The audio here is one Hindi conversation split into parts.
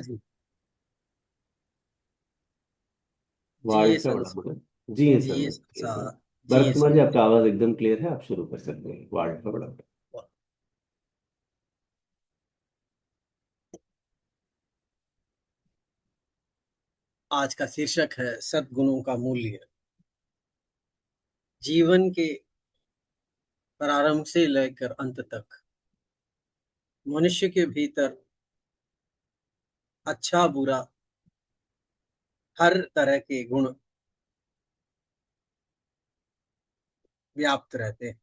हाँ जी। वर्ल्ड जिए का बड़ा संसार। बड़ा। जी सर, जिए जी सर। संसार। भरत जिए कुमार जी, संसार। आपका आवाज एकदम क्लियर है, आप शुरू कर सकते हैं। वर्ल्ड का बड़ा बड़ा। आज का शीर्षक है सद्गुणों का मूल्य। जीवन के प्रारंभ से लेकर अंत तक मनुष्य के भीतर अच्छा बुरा हर तरह के गुण व्याप्त रहते हैं।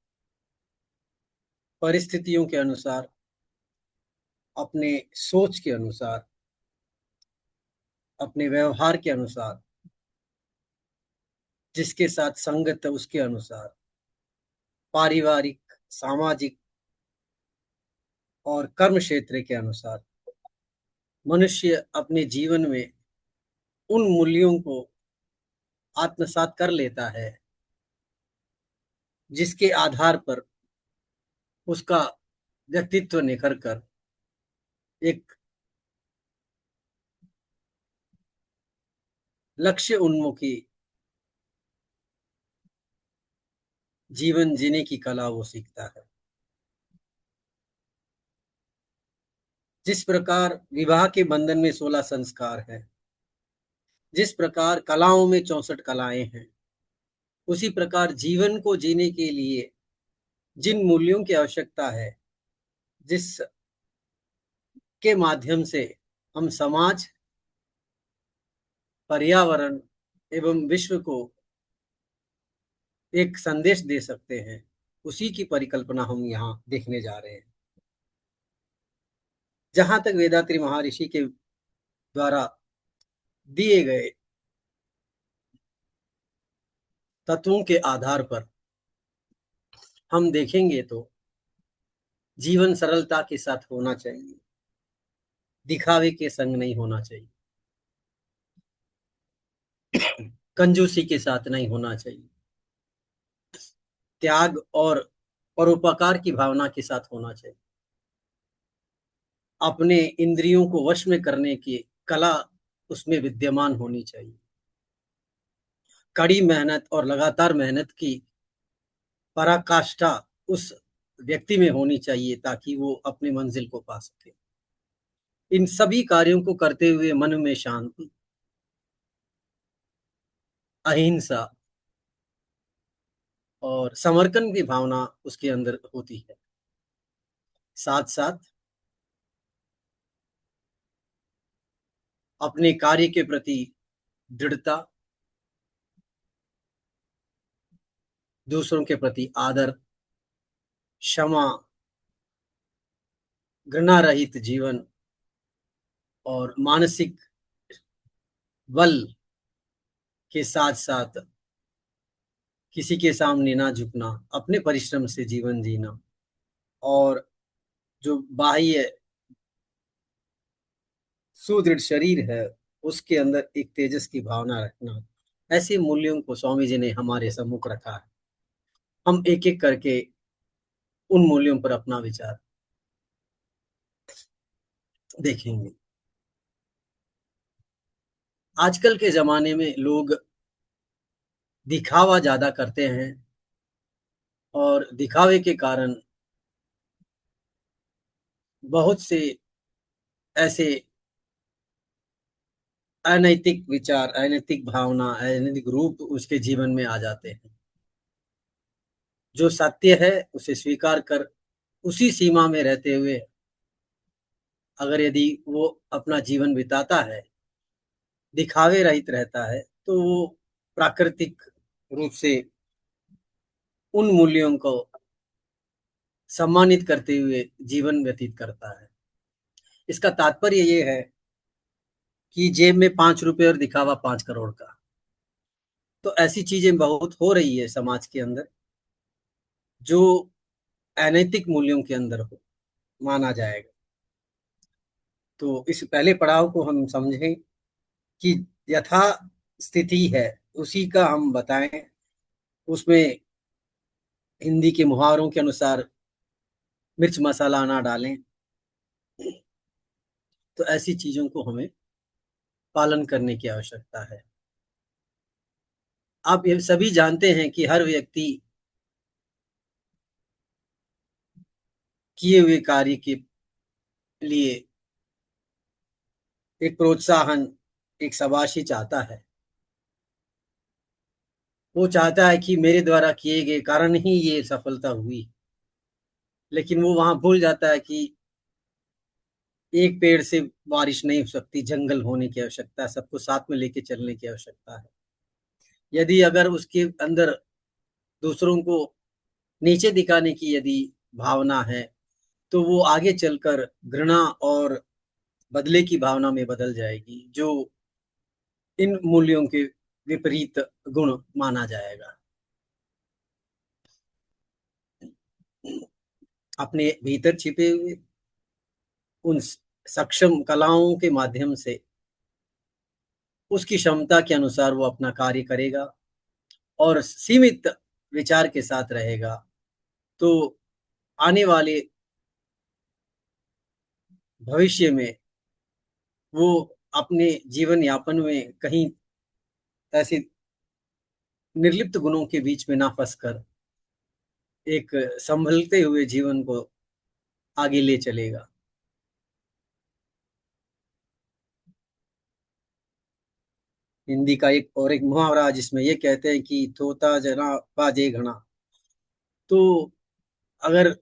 परिस्थितियों के अनुसार, अपने सोच के अनुसार, अपने व्यवहार के अनुसार, जिसके साथ संगत है उसके अनुसार, पारिवारिक, सामाजिक और कर्म क्षेत्र के अनुसार मनुष्य अपने जीवन में उन मूल्यों को आत्मसात कर लेता है जिसके आधार पर उसका व्यक्तित्व निखर कर एक लक्ष्य उन्मुखी जीवन जीने की कला वो सीखता है। जिस प्रकार विवाह के बंधन में 16 संस्कार है, जिस प्रकार कलाओं में 64 कलाएं हैं, उसी प्रकार जीवन को जीने के लिए जिन मूल्यों की आवश्यकता है, जिसके माध्यम से हम समाज, पर्यावरण एवं विश्व को एक संदेश दे सकते हैं, उसी की परिकल्पना हम यहाँ देखने जा रहे हैं। जहां तक वेदात्री महर्षि के द्वारा दिए गए तत्वों के आधार पर हम देखेंगे तो जीवन सरलता के साथ होना चाहिए, दिखावे के संग नहीं होना चाहिए, कंजूसी के साथ नहीं होना चाहिए, त्याग और परोपकार की भावना के साथ होना चाहिए, अपने इंद्रियों को वश में करने की कला उसमें विद्यमान होनी चाहिए, कड़ी मेहनत और लगातार मेहनत की पराकाष्ठा उस व्यक्ति में होनी चाहिए ताकि वो अपनी मंजिल को पा सके। इन सभी कार्यों को करते हुए मन में शांति, अहिंसा और समर्पण की भावना उसके अंदर होती है। साथ साथ अपने कार्य के प्रति दृढ़ता, दूसरों के प्रति आदर, क्षमा, घृणा रहित जीवन और मानसिक बल के साथ साथ किसी के सामने ना झुकना, अपने परिश्रम से जीवन जीना और जो बाह्य सुदृढ़ शरीर है उसके अंदर एक तेजस की भावना रखना, ऐसे मूल्यों को स्वामी जी ने हमारे सम्मुख रखा है। हम एक एक करके उन मूल्यों पर अपना विचार देखेंगे। आजकल के जमाने में लोग दिखावा ज्यादा करते हैं और दिखावे के कारण बहुत से ऐसे अनैतिक विचार, अनैतिक भावना, अनैतिक रूप उसके जीवन में आ जाते हैं। जो सत्य है उसे स्वीकार कर उसी सीमा में रहते हुए अगर यदि वो अपना जीवन बिताता है, दिखावे रहित रहता है, तो वो प्राकृतिक रूप से उन मूल्यों को सम्मानित करते हुए जीवन व्यतीत करता है। इसका तात्पर्य ये है कि जेब में 5 रुपए और दिखावा 5 करोड़ का। तो ऐसी चीजें बहुत हो रही है समाज के अंदर जो अनैतिक मूल्यों के अंदर हो माना जाएगा। तो इस पहले पड़ाव को हम समझें कि यथा स्थिति है उसी का हम बताएं। उसमें हिंदी के मुहावरों के अनुसार मिर्च मसाला ना डालें, तो ऐसी चीजों को हमें पालन करने की आवश्यकता है। आप ये सभी जानते हैं कि हर व्यक्ति किए हुए कार्य के लिए एक प्रोत्साहन, एक शाबाशी चाहता है। वो चाहता है कि मेरे द्वारा किए गए कारण ही ये सफलता हुई। लेकिन वो वहां भूल जाता है कि एक पेड़ से बारिश नहीं हो सकती, जंगल होने की आवश्यकता है, सबको साथ में लेके चलने की आवश्यकता है। यदि अगर उसके अंदर दूसरों को नीचे दिखाने की यदि भावना है, तो वो आगे चलकर घृणा और बदले की भावना में बदल जाएगी, जो इन मूल्यों के विपरीत गुण माना जाएगा। अपने भीतर छिपे हुए उन सक्षम कलाओं के माध्यम से उसकी क्षमता के अनुसार वो अपना कार्य करेगा और सीमित विचार के साथ रहेगा, तो आने वाले भविष्य में वो अपने जीवन यापन में कहीं ऐसे निर्लिप्त गुणों के बीच में ना फंसकर एक संभलते हुए जीवन को आगे ले चलेगा। हिंदी का एक मुहावरा जिसमें ये कहते हैं कि थोता जना बाजे घना। तो अगर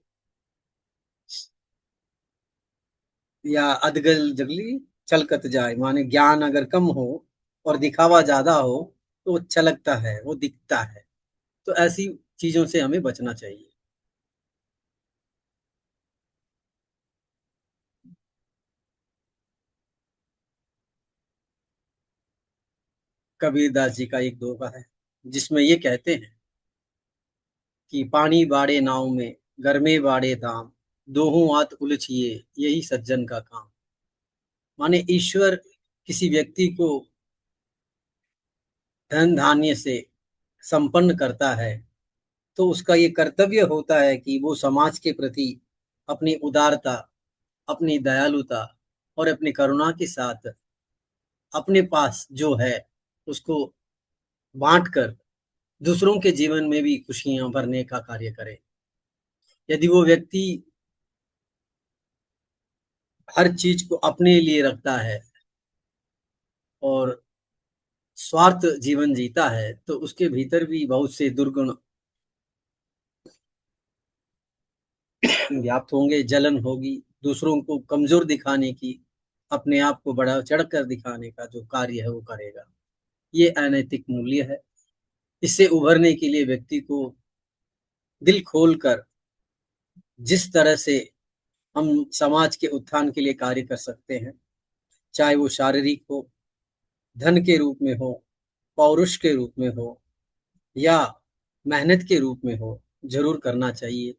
या अधगल जगली छलकत जाए, माने ज्ञान अगर कम हो और दिखावा ज्यादा हो तो वो छलकता है, वो दिखता है। तो ऐसी चीजों से हमें बचना चाहिए। कबीरदास जी का एक दोहा है जिसमें ये कहते हैं कि पानी बाड़े नाव में, घर में बाड़े दाम, दोहों हाथ उलझिए यही सज्जन का काम। माने ईश्वर किसी व्यक्ति को धन धान्य से संपन्न करता है, तो उसका ये कर्तव्य होता है कि वो समाज के प्रति अपनी उदारता, अपनी दयालुता और अपनी करुणा के साथ अपने पास जो है उसको बांट कर दूसरों के जीवन में भी खुशियां भरने का कार्य करे। यदि वो व्यक्ति हर चीज को अपने लिए रखता है और स्वार्थ जीवन जीता है, तो उसके भीतर भी बहुत से दुर्गुण व्याप्त होंगे, जलन होगी, दूसरों को कमजोर दिखाने की, अपने आप को बढ़ा चढ़कर दिखाने का जो कार्य है वो करेगा। ये अनैतिक मूल्य है। इससे उभरने के लिए व्यक्ति को दिल खोलकर जिस तरह से हम समाज के उत्थान के लिए कार्य कर सकते हैं, चाहे वो शारीरिक हो, धन के रूप में हो, पौरुष के रूप में हो या मेहनत के रूप में हो, जरूर करना चाहिए,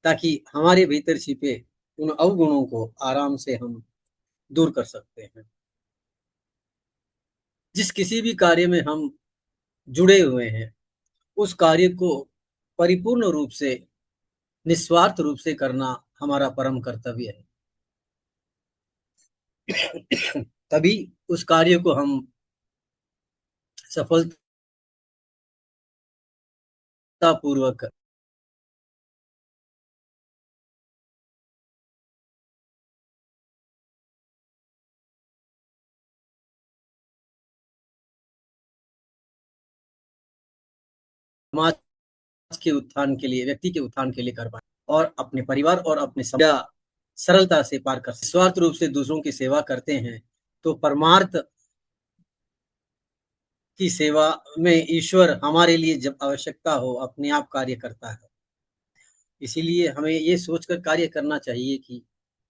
ताकि हमारे भीतर छिपे उन अवगुणों को आराम से हम दूर कर सकते हैं। जिस किसी भी कार्य में हम जुड़े हुए हैं, उस कार्य को परिपूर्ण रूप से, निस्वार्थ रूप से करना हमारा परम कर्तव्य है। तभी उस कार्य को हम सफलतापूर्वक समाज के उत्थान के लिए, व्यक्ति के उत्थान के लिए कर पाए और अपने परिवार और अपने समाज सरलता से पार कर सकते। स्वार्थ रूप से दूसरों की सेवा करते हैं तो परमार्थ की सेवा में ईश्वर हमारे लिए जब आवश्यकता हो अपने आप कार्य करता है। इसीलिए हमें ये सोचकर कार्य करना चाहिए कि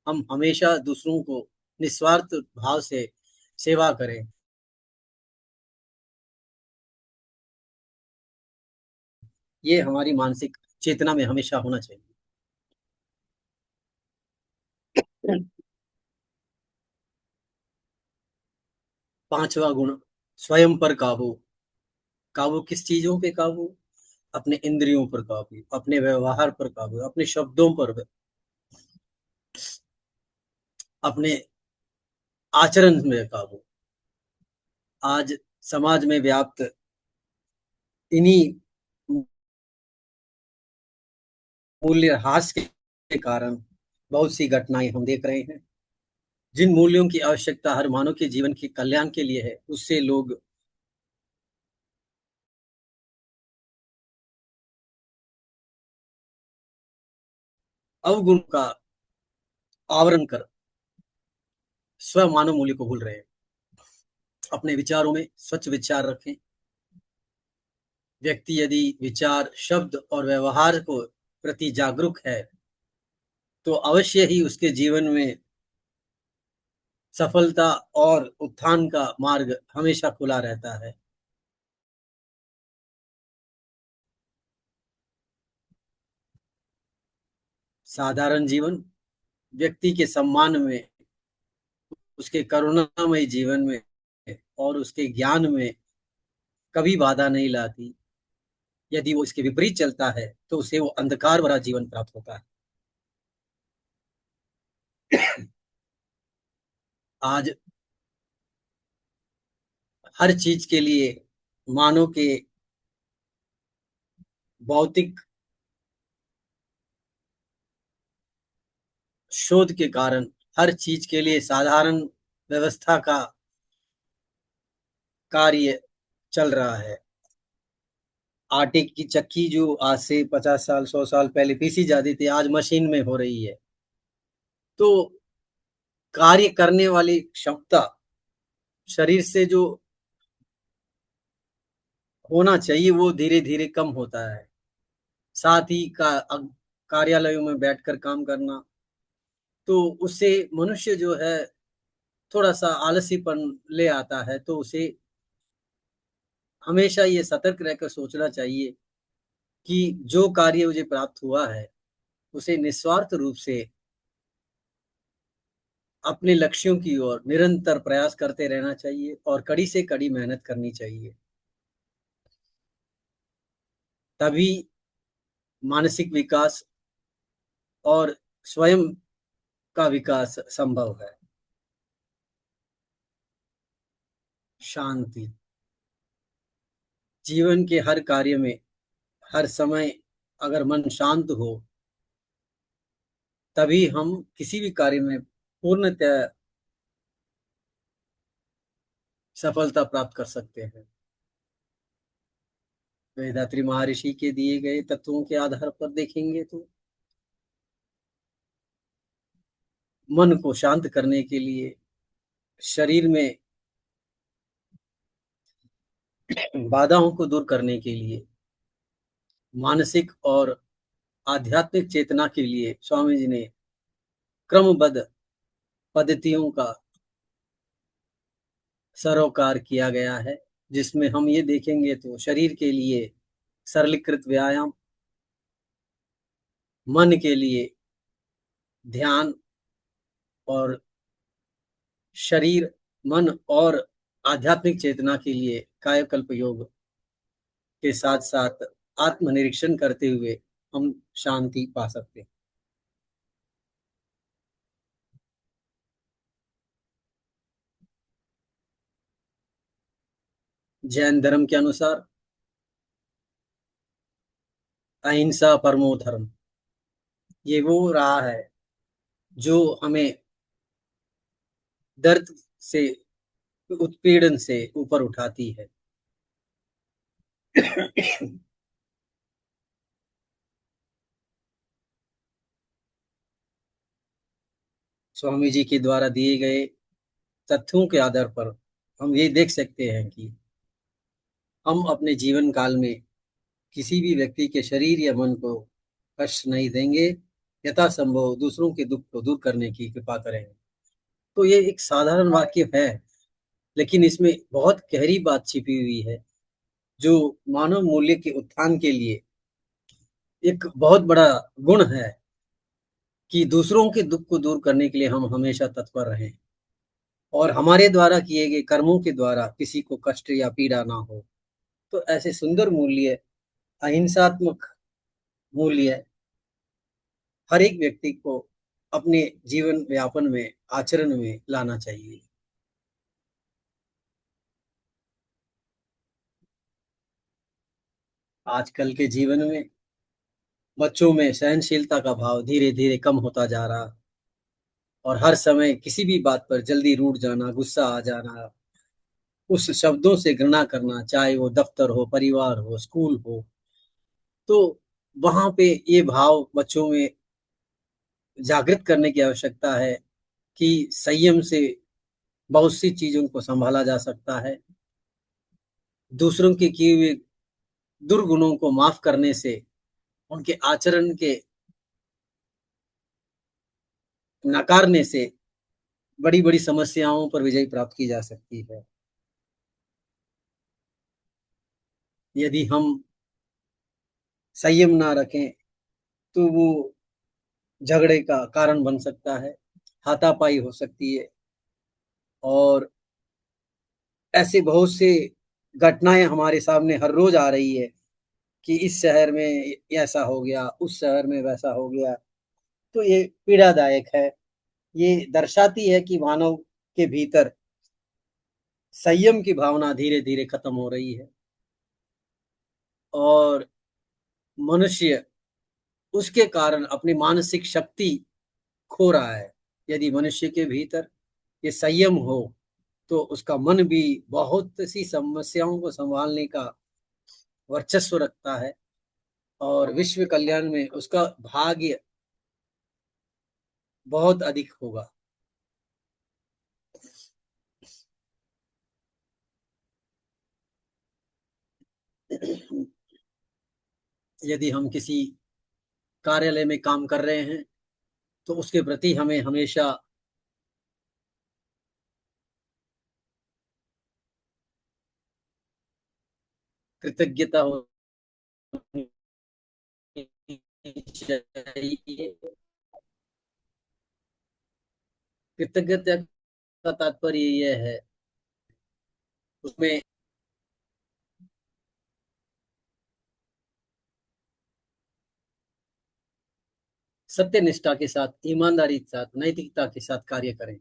हम हमेशा दूसरों को निस्वार्थ भाव से सेवा करें। ये हमारी मानसिक चेतना में हमेशा होना चाहिए। पांचवा गुण, स्वयं पर काबू। काबू किस चीजों पे काबू? अपने इंद्रियों पर काबू, अपने व्यवहार पर काबू, अपने शब्दों पर, अपने आचरण में काबू। आज समाज में व्याप्त इन्हीं मूल्यह्रास के कारण बहुत सी घटनाएं हम देख रहे हैं। जिन मूल्यों की आवश्यकता हर मानव के जीवन के कल्याण के लिए है, उससे लोग अवगुण का आवरण कर स्व मानव मूल्य को भूल रहे हैं। अपने विचारों में स्वच्छ विचार रखें। व्यक्ति यदि विचार, शब्द और व्यवहार को प्रति जागरूक है, तो अवश्य ही उसके जीवन में सफलता और उत्थान का मार्ग हमेशा खुला रहता है। साधारण जीवन व्यक्ति के सम्मान में, उसके करुणामय जीवन में और उसके ज्ञान में कभी बाधा नहीं लाती। यदि वो इसके विपरीत चलता है, तो उसे वो अंधकार भरा जीवन प्राप्त होता है। आज हर चीज के लिए मानव के भौतिक शोध के कारण हर चीज के लिए साधारण व्यवस्था का कार्य चल रहा है। आटे की चक्की जो आज से 50 साल 100 साल पहले पीसी जाती थी, आज मशीन में हो रही है। तो कार्य करने वाली क्षमता शरीर से जो होना चाहिए, वो धीरे धीरे कम होता है। साथ ही कार्यालयों में बैठकर काम करना, तो उससे मनुष्य जो है थोड़ा सा आलसीपन ले आता है। तो उसे हमेशा ये सतर्क रहकर सोचना चाहिए कि जो कार्य मुझे प्राप्त हुआ है, उसे निस्वार्थ रूप से अपने लक्ष्यों की ओर निरंतर प्रयास करते रहना चाहिए और कड़ी से कड़ी मेहनत करनी चाहिए। तभी मानसिक विकास और स्वयं का विकास संभव है। शांति जीवन के हर कार्य में, हर समय अगर मन शांत हो, तभी हम किसी भी कार्य में पूर्णतः सफलता प्राप्त कर सकते हैं। वेदात्री महर्षि के दिए गए तत्वों के आधार पर देखेंगे तो मन को शांत करने के लिए, शरीर में बाधाओं को दूर करने के लिए, मानसिक और आध्यात्मिक चेतना के लिए स्वामी जी ने क्रमबद्ध पद्धतियों का सरोकार किया गया है। जिसमें हम ये देखेंगे तो शरीर के लिए सरलीकृत व्यायाम, मन के लिए ध्यान, और शरीर, मन और आध्यात्मिक चेतना के लिए कायकल्प योग के साथ साथ आत्मनिरीक्षण करते हुए हम शांति पा सकते हैं। जैन धर्म के अनुसार अहिंसा परमो धर्म, ये वो राह है जो हमें दर्द से, उत्पीड़न से ऊपर उठाती है। स्वामी जी के द्वारा दिए गए तथ्यों के आधार पर हम ये देख सकते हैं कि हम अपने जीवन काल में किसी भी व्यक्ति के शरीर या मन को कष्ट नहीं देंगे, यथासंभव दूसरों के दुख को दूर करने की कृपा करेंगे। तो ये एक साधारण वाक्य है, लेकिन इसमें बहुत गहरी बात छिपी हुई है, जो मानव मूल्य के उत्थान के लिए एक बहुत बड़ा गुण है कि दूसरों के दुख को दूर करने के लिए हम हमेशा तत्पर रहें और हमारे द्वारा किए गए कर्मों के द्वारा किसी को कष्ट या पीड़ा ना हो। तो ऐसे सुंदर मूल्य, अहिंसात्मक मूल्य हर एक व्यक्ति को अपने जीवन यापन में, आचरण में लाना चाहिए। आजकल के जीवन में बच्चों में सहनशीलता का भाव धीरे धीरे कम होता जा रहा, और हर समय किसी भी बात पर जल्दी रूठ जाना, गुस्सा आ जाना, उस शब्दों से घृणा करना, चाहे वो दफ्तर हो, परिवार हो, स्कूल हो। तो वहां पे ये भाव बच्चों में जागृत करने की आवश्यकता है कि संयम से बहुत सी चीजों को संभाला जा सकता है। दूसरों के किए हुए दुर्गुणों को माफ करने से, उनके आचरण के नकारने से बड़ी बड़ी समस्याओं पर विजय प्राप्त की जा सकती है। यदि हम संयम ना रखें तो वो झगड़े का कारण बन सकता है, हाथापाई हो सकती है, और ऐसे बहुत से घटनाएं हमारे सामने हर रोज आ रही है कि इस शहर में ऐसा हो गया, उस शहर में वैसा हो गया। तो ये पीड़ादायक है। ये दर्शाती है कि मानव के भीतर संयम की भावना धीरे धीरे खत्म हो रही है, और मनुष्य उसके कारण अपनी मानसिक शक्ति खो रहा है। यदि मनुष्य के भीतर ये संयम हो तो उसका मन भी बहुत सी समस्याओं को संभालने का वर्चस्व रखता है, और विश्व कल्याण में उसका भाग्य बहुत अधिक होगा। यदि हम किसी कार्यालय में काम कर रहे हैं तो उसके प्रति हमें हमेशा कृतज्ञता होनी चाहिए। कृतज्ञता का तात्पर्य यह है, उसमें सत्य निष्ठा के साथ, ईमानदारी के साथ, नैतिकता के साथ कार्य करें।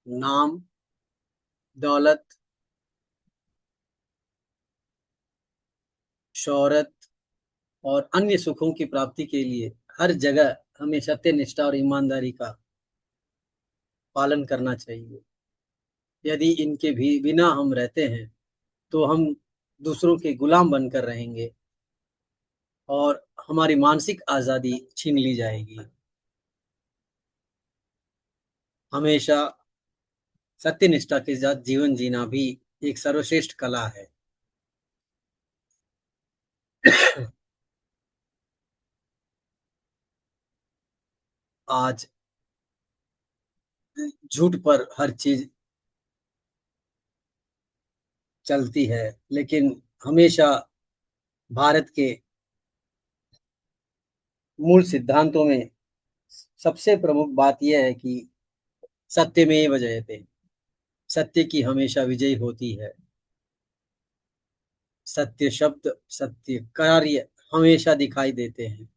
नाम, दौलत, शोहरत और अन्य सुखों की प्राप्ति के लिए हर जगह हमें सत्य निष्ठा और ईमानदारी का पालन करना चाहिए। यदि इनके भी बिना हम रहते हैं तो हम दूसरों के गुलाम बनकर रहेंगे, और हमारी मानसिक आजादी छीन ली जाएगी। हमेशा सत्यनिष्ठा के साथ जीवन जीना भी एक सर्वश्रेष्ठ कला है। आज झूठ पर हर चीज चलती है, लेकिन हमेशा भारत के मूल सिद्धांतों में सबसे प्रमुख बात यह है कि सत्यमेव जयते, सत्य की हमेशा विजय होती है। सत्य शब्द, सत्य कार्य हमेशा दिखाई देते हैं।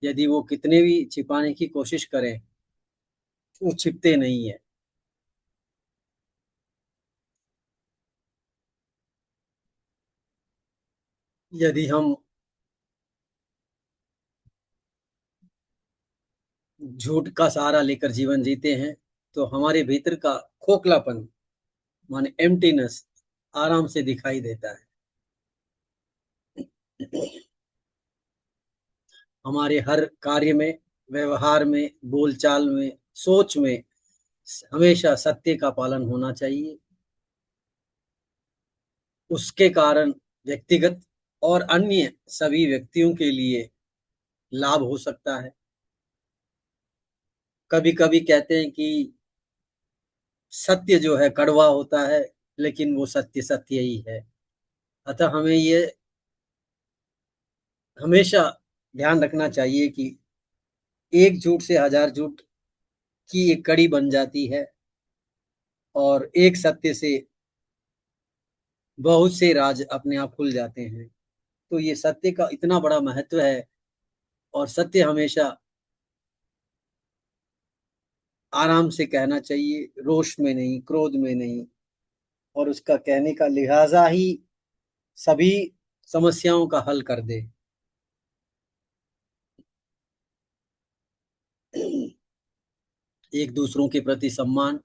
यदि वो कितने भी छिपाने की कोशिश करें, वो छिपते नहीं है। यदि हम झूठ का सहारा लेकर जीवन जीते हैं तो हमारे भीतर का खोखलापन, माने एम्प्टीनेस, आराम से दिखाई देता है। हमारे हर कार्य में, व्यवहार में, बोलचाल में, सोच में हमेशा सत्य का पालन होना चाहिए। उसके कारण व्यक्तिगत और अन्य सभी व्यक्तियों के लिए लाभ हो सकता है। कभी कभी कहते हैं कि सत्य जो है कड़वा होता है, लेकिन वो सत्य सत्य ही है। अतः हमें ये हमेशा ध्यान रखना चाहिए कि एक झूठ से हजार झूठ की एक कड़ी बन जाती है, और एक सत्य से बहुत से राज अपने आप खुल जाते हैं। तो ये सत्य का इतना बड़ा महत्व है, और सत्य हमेशा आराम से कहना चाहिए, रोष में नहीं, क्रोध में नहीं। और उसका कहने का लिहाजा ही सभी समस्याओं का हल कर दे। एक दूसरों के प्रति सम्मान,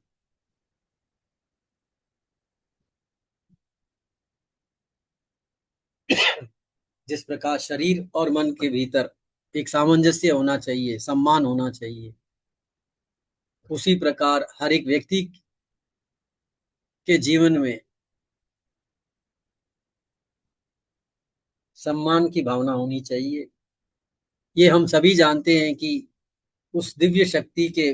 जिस प्रकार शरीर और मन के भीतर एक सामंजस्य होना चाहिए, सम्मान होना चाहिए, उसी प्रकार हर एक व्यक्ति के जीवन में सम्मान की भावना होनी चाहिए। ये हम सभी जानते हैं कि उस दिव्य शक्ति के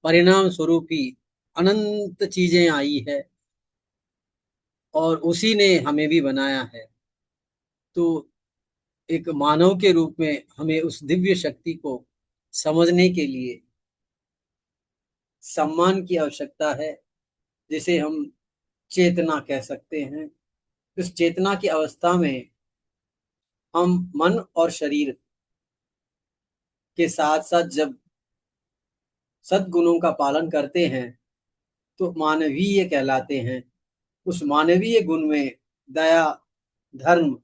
परिणाम स्वरूप ही अनंत चीजें आई है, और उसी ने हमें भी बनाया है। तो एक मानव के रूप में हमें उस दिव्य शक्ति को समझने के लिए सम्मान की आवश्यकता है, जिसे हम चेतना कह सकते हैं। इस चेतना की अवस्था में हम मन और शरीर के साथ साथ जब सद्गुणों का पालन करते हैं तो मानवीय कहलाते हैं। उस मानवीय गुण में दया, धर्म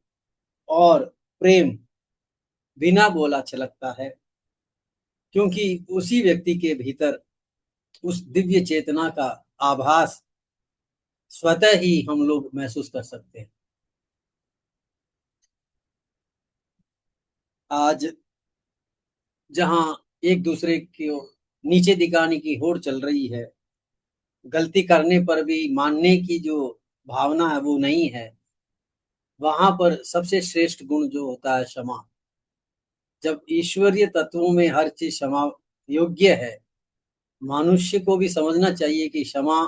और प्रेम बिना बोला छलकता है, क्योंकि उसी व्यक्ति के भीतर उस दिव्य चेतना का आभास स्वतः ही हम लोग महसूस कर सकते हैं। आज जहां एक दूसरे को नीचे दिखाने की होड़ चल रही है, गलती करने पर भी मानने की जो भावना है वो नहीं है, वहां पर सबसे श्रेष्ठ गुण जो होता है क्षमा। जब ईश्वरीय तत्वों में हर चीज क्षमा योग्य है, मनुष्य को भी समझना चाहिए कि क्षमा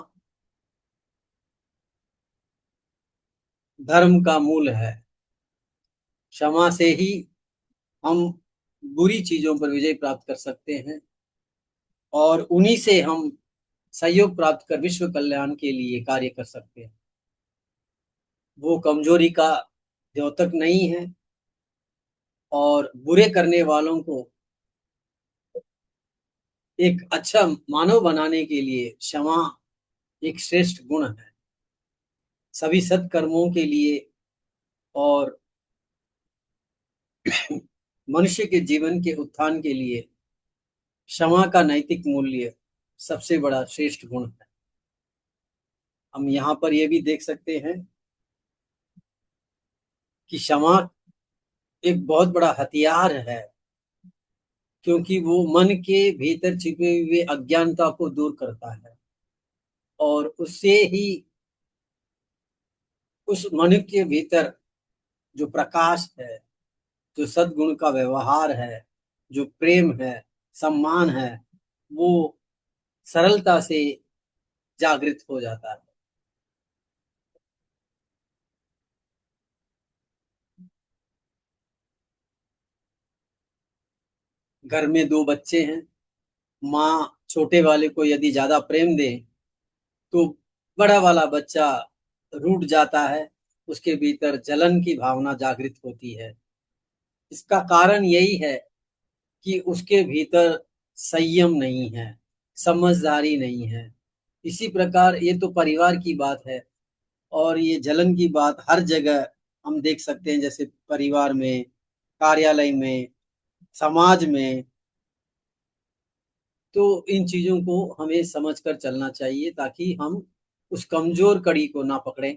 धर्म का मूल है। क्षमा से ही हम बुरी चीजों पर विजय प्राप्त कर सकते हैं, और उन्हीं से हम सहयोग प्राप्त कर विश्व कल्याण के लिए कार्य कर सकते हैं। वो कमजोरी का द्योतक नहीं है, और बुरे करने वालों को एक अच्छा मानव बनाने के लिए क्षमा एक श्रेष्ठ गुण है। सभी सत्कर्मों के लिए और मनुष्य के जीवन के उत्थान के लिए क्षमा का नैतिक मूल्य सबसे बड़ा श्रेष्ठ गुण है। हम यहाँ पर यह भी देख सकते हैं कि क्षमा एक बहुत बड़ा हथियार है, क्योंकि वो मन के भीतर छिपे हुए अज्ञानता को दूर करता है, और उससे ही उस मन के भीतर जो प्रकाश है, जो सद्गुण का व्यवहार है, जो प्रेम है, सम्मान है, वो सरलता से जागृत हो जाता है। घर में दो बच्चे हैं, माँ छोटे वाले को यदि ज्यादा प्रेम दे तो बड़ा वाला बच्चा रूठ जाता है, उसके भीतर जलन की भावना जागृत होती है। इसका कारण यही है कि उसके भीतर संयम नहीं है, समझदारी नहीं है। इसी प्रकार ये तो परिवार की बात है, और ये जलन की बात हर जगह हम देख सकते हैं, जैसे परिवार में, कार्यालय में, समाज में। तो इन चीजों को हमें समझकर चलना चाहिए, ताकि हम उस कमजोर कड़ी को ना पकड़ें,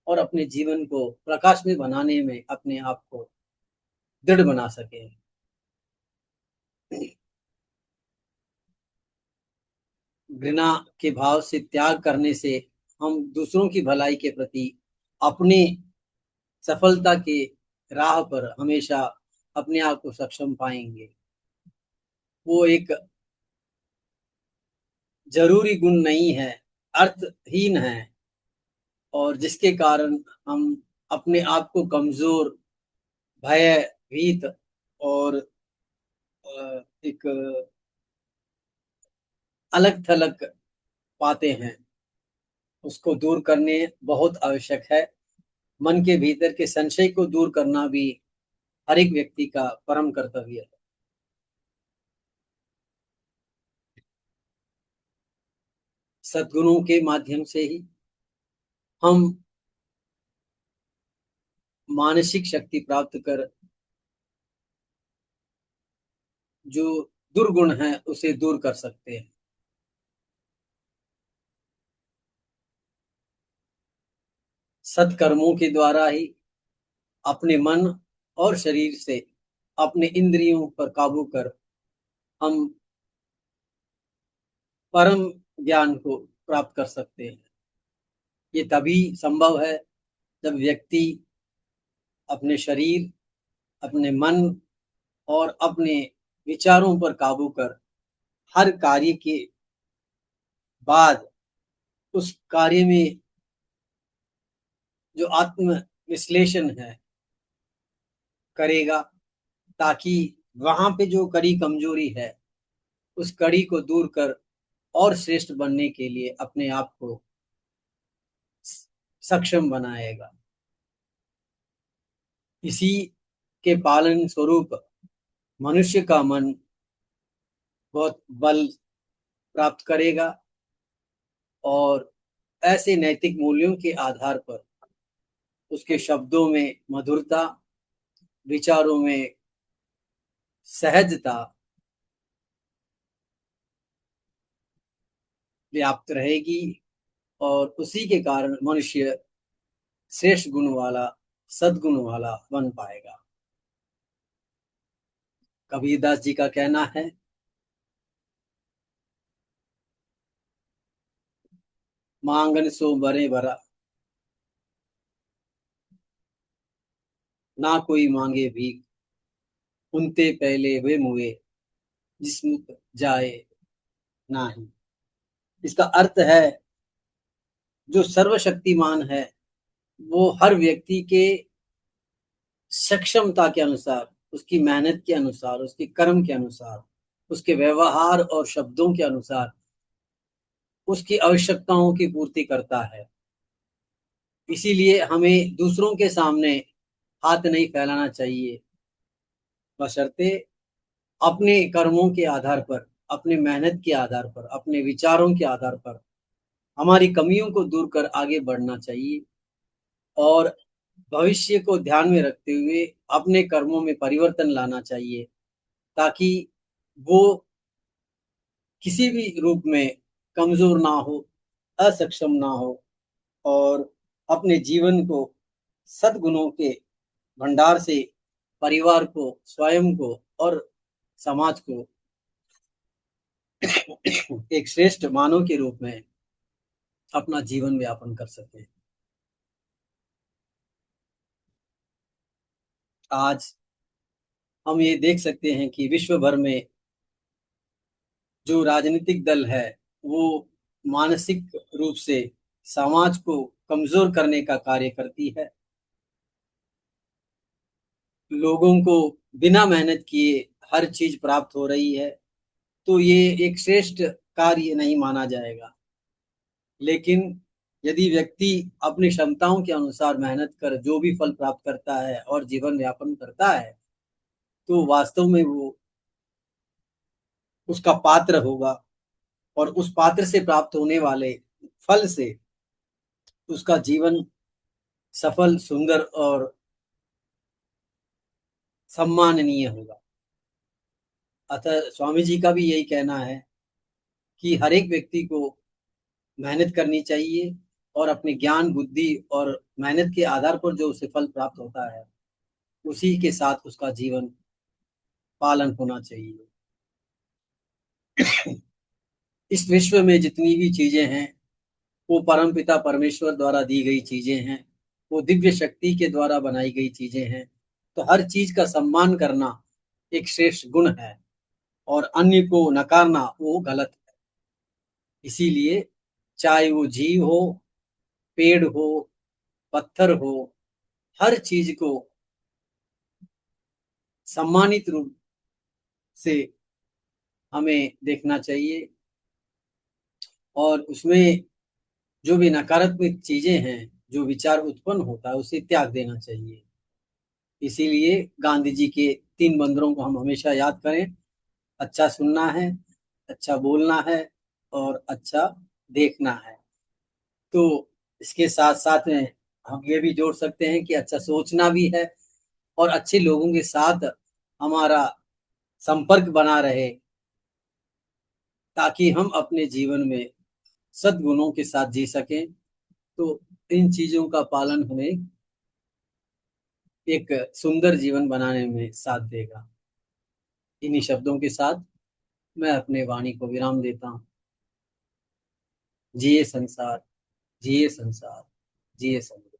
और अपने जीवन को प्रकाश में बनाने में अपने आप को दृढ़ बना सकें। घृणा के भाव से त्याग करने से हम दूसरों की भलाई के प्रति, अपने सफलता के राह पर हमेशा अपने आप को सक्षम पाएंगे। वो एक जरूरी गुण नहीं है, अर्थहीन है, और जिसके कारण हम अपने आप को कमजोर, भय, भीत और एक अलग थलग पाते हैं। उसको दूर करने बहुत आवश्यक है। मन के भीतर के संशय को दूर करना भी हर एक व्यक्ति का परम कर्तव्य है। सद्गुणों के माध्यम से ही हम मानसिक शक्ति प्राप्त कर जो दुर्गुण है उसे दूर कर सकते हैं। सत्कर्मों के द्वारा ही अपने मन और शरीर से अपने इंद्रियों पर काबू कर हम परम ज्ञान को प्राप्त कर सकते हैं। ये तभी संभव है जब व्यक्ति अपने शरीर, अपने मन और अपने विचारों पर काबू कर हर कार्य के बाद उस कार्य में जो आत्म विश्लेषण है करेगा, ताकि वहां पे जो कड़ी कमजोरी है उस कड़ी को दूर कर और श्रेष्ठ बनने के लिए अपने आप को सक्षम बनाएगा। इसी के पालन स्वरूप मनुष्य का मन बहुत बल प्राप्त करेगा और ऐसे नैतिक मूल्यों के आधार पर उसके शब्दों में मधुरता, विचारों में सहजता व्याप्त रहेगी और उसी के कारण मनुष्य श्रेष्ठ गुण वाला, सद्गुण वाला बन पाएगा। कबीरदास जी का कहना है, मांगन सो बरे भरा, ना कोई मांगे भीख, उनते पहले वे मुए, जिस्म जाए नाही। इसका अर्थ है, जो सर्वशक्तिमान है वो हर व्यक्ति के सक्षमता के अनुसार, उसकी मेहनत के अनुसार, उसके कर्म के अनुसार, उसके व्यवहार और शब्दों के अनुसार उसकी आवश्यकताओं की पूर्ति करता है। इसीलिए हमें दूसरों के सामने हाथ नहीं फैलाना चाहिए, बशर्ते अपने कर्मों के आधार पर, अपने मेहनत के आधार पर, अपने विचारों के आधार पर हमारी कमियों को दूर कर आगे बढ़ना चाहिए और भविष्य को ध्यान में रखते हुए अपने कर्मों में परिवर्तन लाना चाहिए, ताकि वो किसी भी रूप में कमजोर ना हो, असक्षम ना हो और अपने जीवन को सद्गुणों के भंडार से परिवार को, स्वयं को और समाज को एक श्रेष्ठ मानव के रूप में अपना जीवन यापन कर सके। आज हम ये देख सकते हैं कि विश्व भर में जो राजनीतिक दल है वो मानसिक रूप से समाज को कमजोर करने का कार्य करती है। लोगों को बिना मेहनत किए हर चीज प्राप्त हो रही है, तो ये एक श्रेष्ठ कार्य नहीं माना जाएगा। लेकिन यदि व्यक्ति अपनी क्षमताओं के अनुसार मेहनत कर जो भी फल प्राप्त करता है और जीवन यापन करता है, तो वास्तव में वो उसका पात्र होगा और उस पात्र से प्राप्त होने वाले फल से उसका जीवन सफल, सुंदर और सम्माननीय होगा। अतः स्वामी जी का भी यही कहना है कि हर एक व्यक्ति को मेहनत करनी चाहिए और अपने ज्ञान, बुद्धि और मेहनत के आधार पर जो उसे फल प्राप्त होता है उसी के साथ उसका जीवन पालन होना चाहिए। इस विश्व में जितनी भी चीजें हैं वो परमपिता परमेश्वर द्वारा दी गई चीजें हैं, वो दिव्य शक्ति के द्वारा बनाई गई चीजें हैं। तो हर चीज का सम्मान करना एक श्रेष्ठ गुण है और अन्य को नकारना वो गलत है। इसीलिए चाहे वो जीव हो, पेड़ हो, पत्थर हो, हर चीज को सम्मानित रूप से हमें देखना चाहिए और उसमें जो भी नकारात्मक चीजें हैं, जो विचार उत्पन्न होता है उसे त्याग देना चाहिए। इसीलिए गांधी जी के 3 बंदरों को हम हमेशा याद करें, अच्छा सुनना है, अच्छा बोलना है और अच्छा देखना है। तो इसके साथ साथ में हम ये भी जोड़ सकते हैं कि अच्छा सोचना भी है, और अच्छे लोगों के साथ हमारा संपर्क बना रहे, ताकि हम अपने जीवन में सद्गुणों के साथ जी सकें। तो इन चीजों का पालन हमें एक सुंदर जीवन बनाने में साथ देगा। इन्हीं शब्दों के साथ मैं अपने वाणी को विराम देता हूँ। जिए संसार, जिए संसार, जिए संसार।